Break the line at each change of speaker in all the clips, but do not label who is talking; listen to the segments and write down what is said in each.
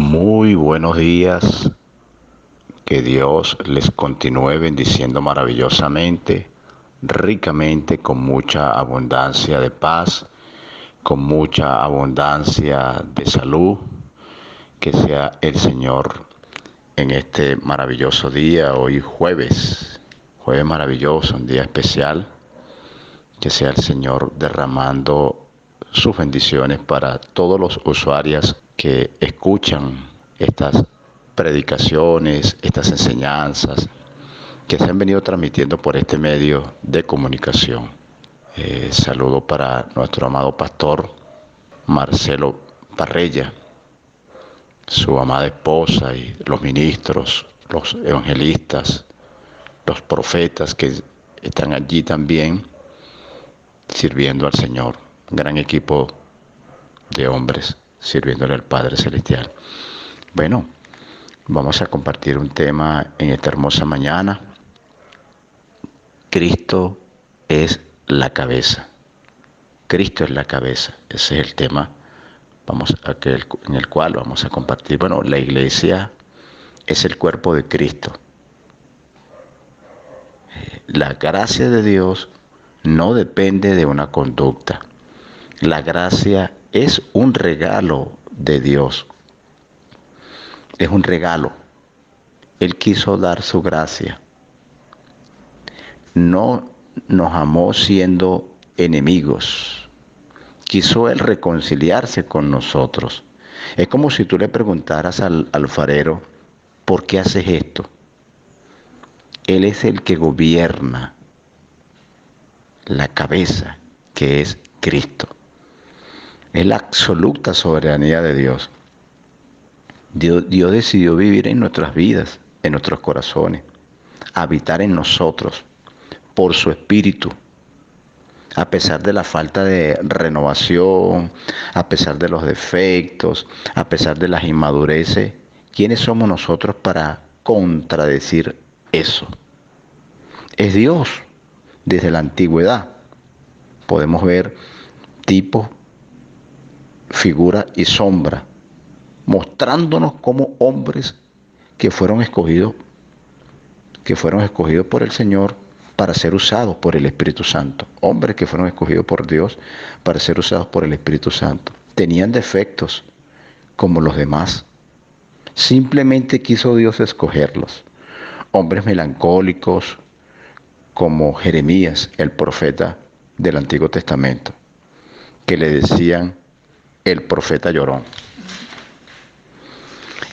Muy buenos días, que Dios les continúe bendiciendo maravillosamente, ricamente, con mucha abundancia de paz, con mucha abundancia de salud, que sea el Señor en este maravilloso día, hoy jueves maravilloso, un día especial, que sea el Señor derramando sus bendiciones para todos los usuarios que escuchan estas predicaciones, estas enseñanzas que se han venido transmitiendo por este medio de comunicación. Saludo para nuestro amado pastor Marcelo Parrella, su amada esposa y los ministros, los evangelistas, los profetas que están allí también sirviendo al Señor. Un gran equipo de hombres sirviéndole al Padre Celestial. Bueno, vamos a compartir un tema en esta hermosa mañana. Cristo es la cabeza. Cristo es la cabeza. Ese es el tema en el cual vamos a compartir. Bueno, la iglesia es el cuerpo de Cristo. La gracia de Dios no depende de una conducta. La gracia es un regalo de Dios. Es un regalo. Él quiso dar su gracia. No nos amó siendo enemigos. Quiso Él reconciliarse con nosotros. Es como si tú le preguntaras al alfarero, ¿por qué haces esto? Él es el que gobierna la cabeza, que es Cristo. Es la absoluta soberanía de Dios. Dios decidió vivir en nuestras vidas, en nuestros corazones, habitar en nosotros por su Espíritu. A pesar de la falta de renovación, a pesar de los defectos, a pesar de las inmadureces, ¿quiénes somos nosotros para contradecir eso? Es Dios. Desde la antigüedad podemos ver tipos, figura y sombra, mostrándonos como hombres que fueron escogidos por el Señor para ser usados por el Espíritu Santo. Hombres que fueron escogidos por Dios para ser usados por el Espíritu Santo. Tenían defectos como los demás. Simplemente quiso Dios escogerlos. Hombres melancólicos como Jeremías, el profeta del Antiguo Testamento, que le decían el profeta llorón.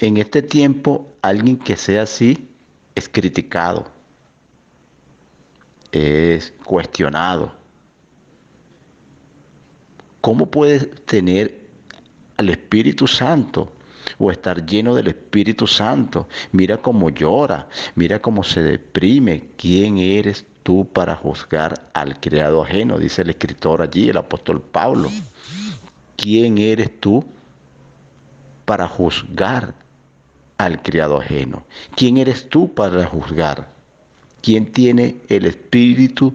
En este tiempo, alguien que sea así es criticado, es cuestionado. ¿Cómo puedes tener al Espíritu Santo o estar lleno del Espíritu Santo? Mira cómo llora, mira cómo se deprime. ¿Quién eres tú para juzgar al criado ajeno? Dice el escritor allí, el apóstol Pablo. ¿Quién eres tú para juzgar al criado ajeno? ¿Quién eres tú para juzgar? ¿Quién tiene el Espíritu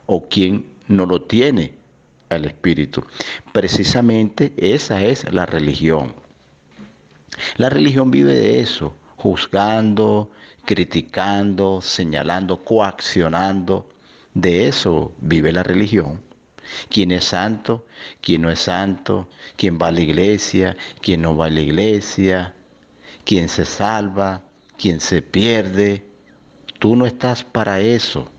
o quién no lo tiene el Espíritu? Precisamente esa es la religión. La religión vive de eso, juzgando, criticando, señalando, coaccionando. De eso vive la religión. ¿Quién es santo? ¿Quién no es santo? ¿Quién va a la iglesia? ¿Quién no va a la iglesia? ¿Quién se salva? ¿Quién se pierde? Tú no estás para eso.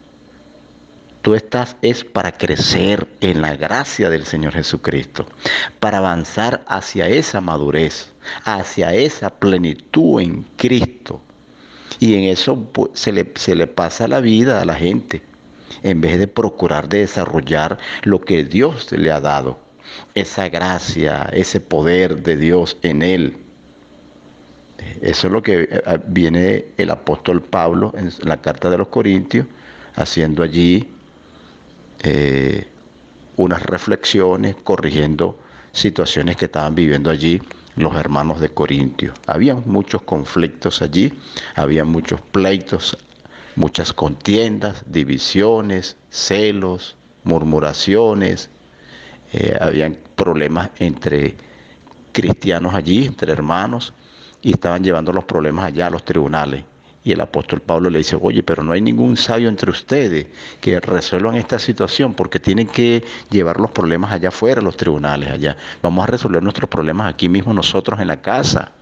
Tú estás es para crecer en la gracia del Señor Jesucristo, para avanzar hacia esa madurez, hacia esa plenitud en Cristo. Y en eso se le pasa la vida a la gente, en vez de procurar de desarrollar lo que Dios le ha dado, esa gracia, ese poder de Dios en él. Eso es lo que viene el apóstol Pablo en la carta de los Corintios, haciendo allí unas reflexiones, corrigiendo situaciones que estaban viviendo allí los hermanos de Corintios. Había muchos conflictos allí, había muchos pleitos, muchas contiendas, divisiones, celos, murmuraciones, habían problemas entre cristianos allí, entre hermanos, y estaban llevando los problemas allá a los tribunales. Y el apóstol Pablo le dice, oye, pero no hay ningún sabio entre ustedes que resuelvan esta situación porque tienen que llevar los problemas allá afuera, los tribunales allá. Vamos a resolver nuestros problemas aquí mismo nosotros en la casa.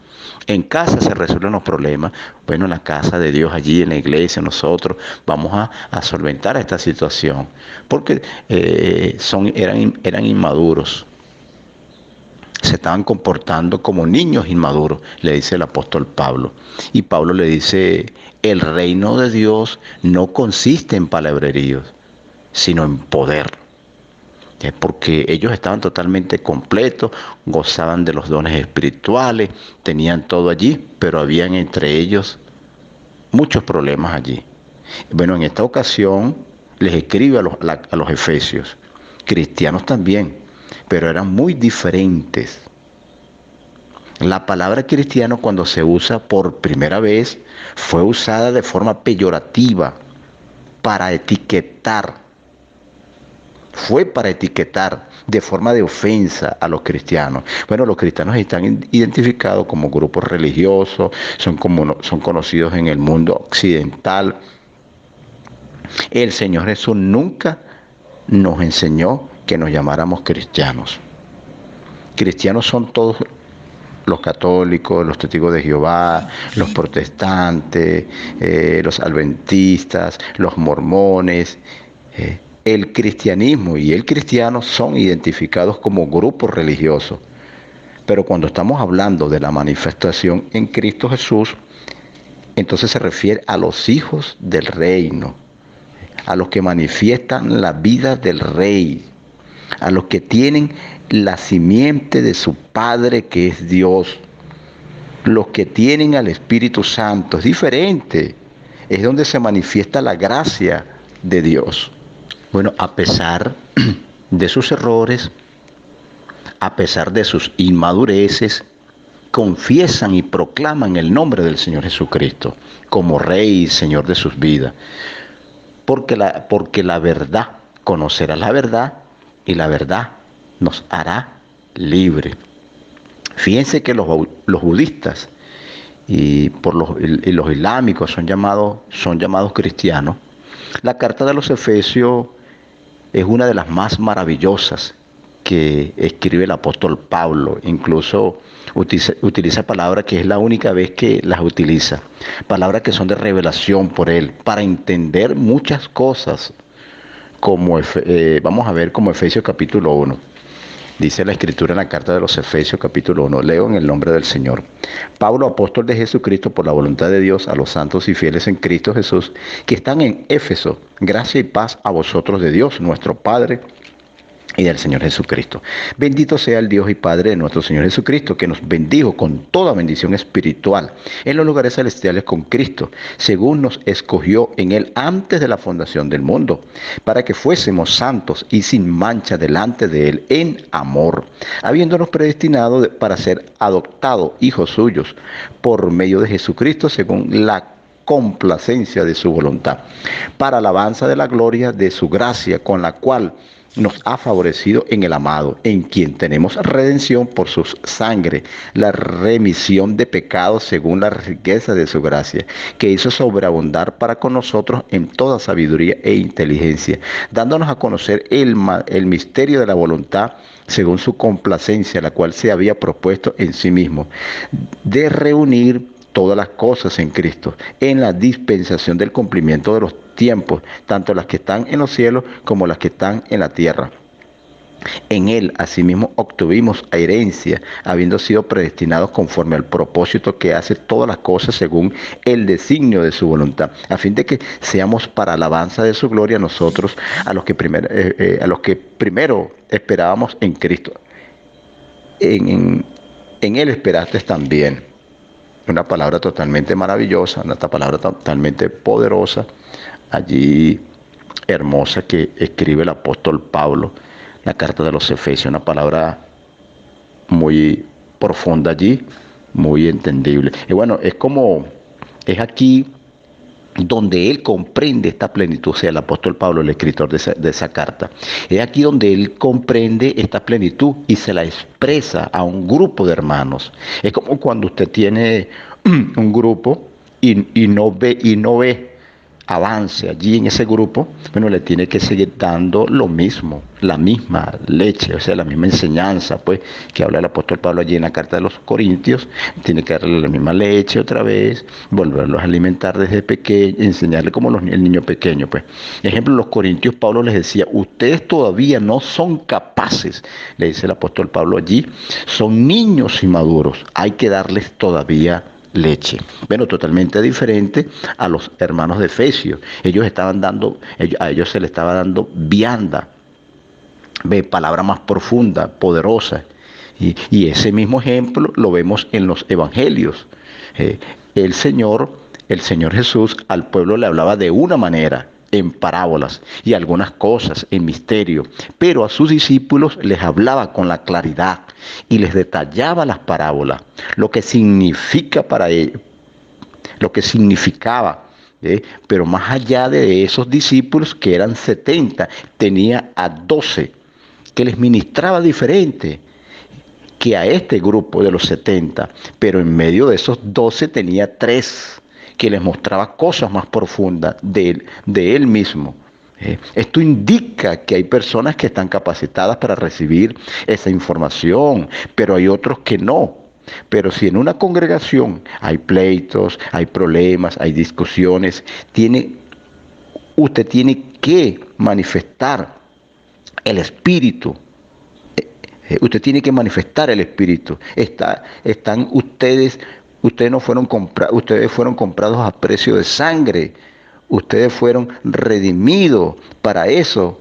En casa se resuelven los problemas. Bueno, en la casa de Dios, allí en la iglesia, nosotros vamos a solventar esta situación. Porque eran inmaduros. Se estaban comportando como niños inmaduros, le dice el apóstol Pablo. Y Pablo le dice, el reino de Dios no consiste en palabreríos, sino en poder. Porque ellos estaban totalmente completos, gozaban de los dones espirituales, tenían todo allí, pero habían entre ellos muchos problemas allí. Bueno, en esta ocasión les escribe a los efesios, cristianos también, pero eran muy diferentes. La palabra cristiano, cuando se usa por primera vez, fue usada de forma peyorativa para etiquetar. Fue para etiquetar de forma de ofensa a los cristianos. Bueno, los cristianos están identificados como grupos religiosos, son conocidos en el mundo occidental. El Señor Jesús nunca nos enseñó que nos llamáramos cristianos. Cristianos son todos los católicos, los testigos de Jehová, los protestantes, los adventistas, los mormones. El cristianismo y el cristiano son identificados como grupos religiosos. Pero cuando estamos hablando de la manifestación en Cristo Jesús, entonces se refiere a los hijos del reino, a los que manifiestan la vida del rey, a los que tienen la simiente de su Padre que es Dios, los que tienen al Espíritu Santo. Es diferente, es donde se manifiesta la gracia de Dios. Bueno, a pesar de sus errores, a pesar de sus inmadureces, confiesan y proclaman el nombre del Señor Jesucristo como Rey y Señor de sus vidas. Porque la verdad, conocerá la verdad y la verdad nos hará libre. Fíjense que los budistas y los islámicos son llamados cristianos. La carta de los Efesios es una de las más maravillosas que escribe el apóstol Pablo. Incluso utiliza palabras que es la única vez que las utiliza. Palabras que son de revelación por él, para entender muchas cosas. Vamos a ver como Efesios capítulo 1. Dice la escritura en la carta de los Efesios capítulo 1, leo en el nombre del Señor. Pablo, apóstol de Jesucristo por la voluntad de Dios, a los santos y fieles en Cristo Jesús, que están en Éfeso, gracia y paz a vosotros de Dios, nuestro Padre, y del Señor Jesucristo. Bendito sea el Dios y Padre de nuestro Señor Jesucristo, que nos bendijo con toda bendición espiritual en los lugares celestiales con Cristo, según nos escogió en Él antes de la fundación del mundo, para que fuésemos santos y sin mancha delante de Él en amor, habiéndonos predestinado para ser adoptados hijos suyos por medio de Jesucristo, según la complacencia de su voluntad, para alabanza de la gloria de su gracia, con la cual nos ha favorecido en el amado, en quien tenemos redención por su sangre, la remisión de pecados según la riqueza de su gracia, que hizo sobreabundar para con nosotros en toda sabiduría e inteligencia, dándonos a conocer el misterio de la voluntad según su complacencia, la cual se había propuesto en sí mismo, de reunir todas las cosas en Cristo, en la dispensación del cumplimiento de los tiempos, tanto las que están en los cielos como las que están en la tierra. En Él, asimismo, obtuvimos herencia, habiendo sido predestinados conforme al propósito que hace todas las cosas según el designio de su voluntad, a fin de que seamos para alabanza de su gloria nosotros, a los que primero esperábamos en Cristo. En Él esperaste también. Una palabra totalmente maravillosa, una palabra totalmente poderosa, allí hermosa que escribe el apóstol Pablo, la carta de los Efesios, una palabra muy profunda allí, muy entendible. Y bueno, es aquí donde él comprende esta plenitud, o sea, el apóstol Pablo, el escritor de esa carta. Es aquí donde él comprende esta plenitud y se la expresa a un grupo de hermanos. Es como cuando usted tiene un grupo y no ve avance allí en ese grupo, bueno, le tiene que seguir dando lo mismo, la misma leche, o sea, la misma enseñanza, pues, que habla el apóstol Pablo allí en la carta de los Corintios, tiene que darle la misma leche otra vez, volverlos a alimentar desde pequeño, enseñarle como el niño pequeño, pues. Ejemplo, los Corintios, Pablo les decía, ustedes todavía no son capaces, le dice el apóstol Pablo allí, son niños inmaduros, hay que darles todavía leche. Bueno, totalmente diferente a los hermanos de Efesios. A ellos se les estaba dando vianda, palabra más profunda, poderosa. Y ese mismo ejemplo lo vemos en los evangelios. El Señor Jesús al pueblo le hablaba de una manera, en parábolas y algunas cosas en misterio, pero a sus discípulos les hablaba con la claridad y les detallaba las parábolas, lo que significa para ellos, lo que significaba. Pero más allá de esos discípulos, que eran 70, tenía a 12 que les ministraba diferente que a este grupo de los 70, pero en medio de esos 12 tenía 3 que les mostraba cosas más profundas de él mismo. Esto indica que hay personas que están capacitadas para recibir esa información, pero hay otros que no. Pero si en una congregación hay pleitos, hay problemas, hay discusiones, usted tiene que manifestar el espíritu. Usted tiene que manifestar el espíritu. Ustedes no fueron comprados, ustedes fueron comprados a precio de sangre. Ustedes fueron redimidos para eso,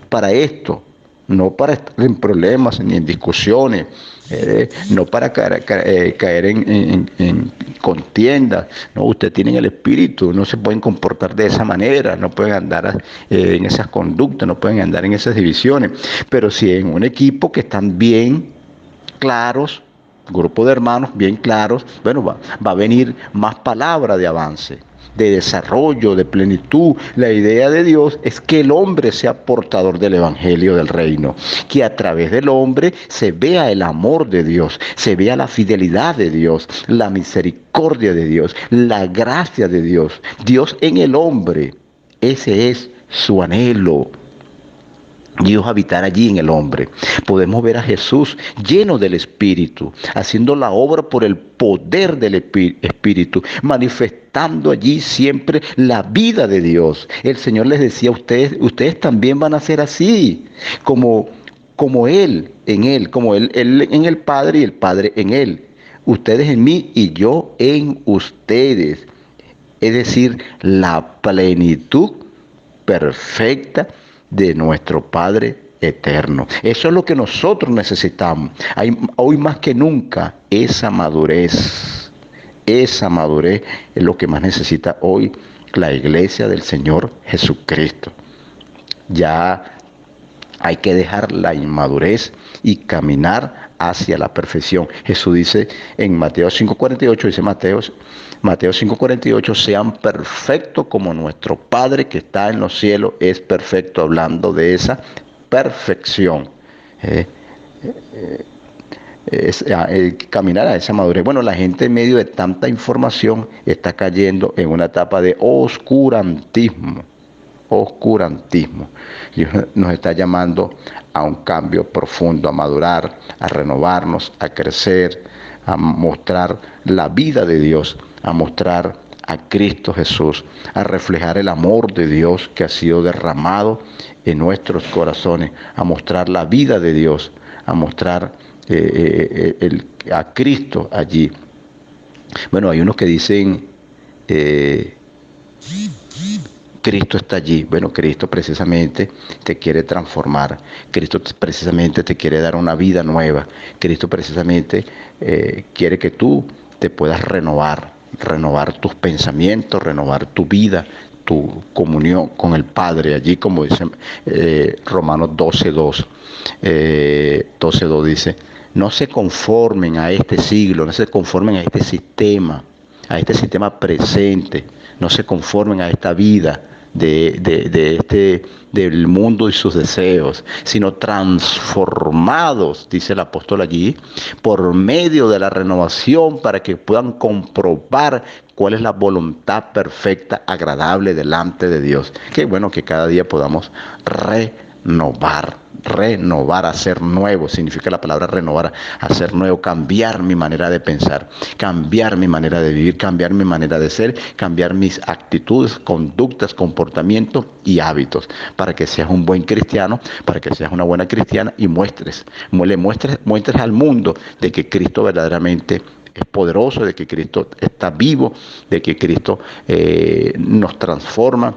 para esto, no para estar en problemas ni en discusiones, no para caer en contiendas. No, ustedes tienen el espíritu, no se pueden comportar de esa manera, no pueden andar en esas conductas, no pueden andar en esas divisiones. Pero si en un equipo que están bien claros, grupo de hermanos bien claros, bueno, va a venir más palabra de avance, de desarrollo, de plenitud. La idea de Dios es que el hombre sea portador del evangelio del reino, que a través del hombre se vea el amor de Dios, se vea la fidelidad de Dios, la misericordia de Dios, la gracia de Dios. Dios en el hombre, ese es su anhelo. Dios habitar allí en el hombre. Podemos ver a Jesús lleno del Espíritu, haciendo la obra por el poder del Espíritu, manifestando allí siempre la vida de Dios. El Señor les decía a ustedes también van a ser así, como Él en Él, como él en el Padre y el Padre en Él. Ustedes en mí y yo en ustedes. Es decir, la plenitud perfecta de nuestro Padre eterno. Eso es lo que nosotros necesitamos. Hoy más que nunca, esa madurez es lo que más necesita hoy la iglesia del Señor Jesucristo. Ya hay que dejar la inmadurez y caminar hacia la perfección. Jesús dice en Mateo 5:48, dice Mateo 5:48, sean perfectos como nuestro Padre que está en los cielos es perfecto, hablando de esa perfección. Caminar a esa madurez. Bueno, la gente en medio de tanta información está cayendo en una etapa de oscurantismo. Dios nos está llamando a un cambio profundo, a madurar, a renovarnos, a crecer, a mostrar la vida de Dios, a mostrar a Cristo Jesús, a reflejar el amor de Dios que ha sido derramado en nuestros corazones, a mostrar la vida de Dios, a mostrar a Cristo allí. Bueno, hay unos que dicen Cristo está allí. Bueno, Cristo precisamente te quiere transformar. Cristo precisamente te quiere dar una vida nueva. Cristo precisamente quiere que tú te puedas renovar tus pensamientos, renovar tu vida, tu comunión con el Padre. Allí, como dice Romanos 12:2, 12:2 dice, no se conformen a este siglo, no se conformen a este sistema, a este sistema presente, no se conformen a esta vida del mundo y sus deseos, sino transformados, dice el apóstol allí, por medio de la renovación para que puedan comprobar cuál es la voluntad perfecta, agradable delante de Dios. Qué bueno que cada día podamos renovar, hacer nuevo, significa la palabra renovar, hacer nuevo, cambiar mi manera de pensar, cambiar mi manera de vivir, cambiar mi manera de ser, cambiar mis actitudes, conductas, comportamientos y hábitos, para que seas un buen cristiano, para que seas una buena cristiana y muestres al mundo de que Cristo verdaderamente es poderoso, de que Cristo está vivo, de que Cristo nos transforma,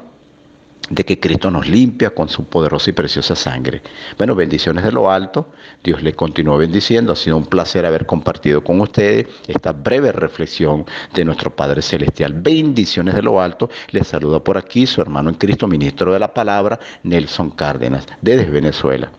de que Cristo nos limpia con su poderosa y preciosa sangre. Bueno, bendiciones de lo alto. Dios le continúe bendiciendo. Ha sido un placer haber compartido con ustedes esta breve reflexión de nuestro Padre Celestial. Bendiciones de lo alto. Les saluda por aquí su hermano en Cristo, ministro de la palabra, Nelson Cárdenas, desde Venezuela.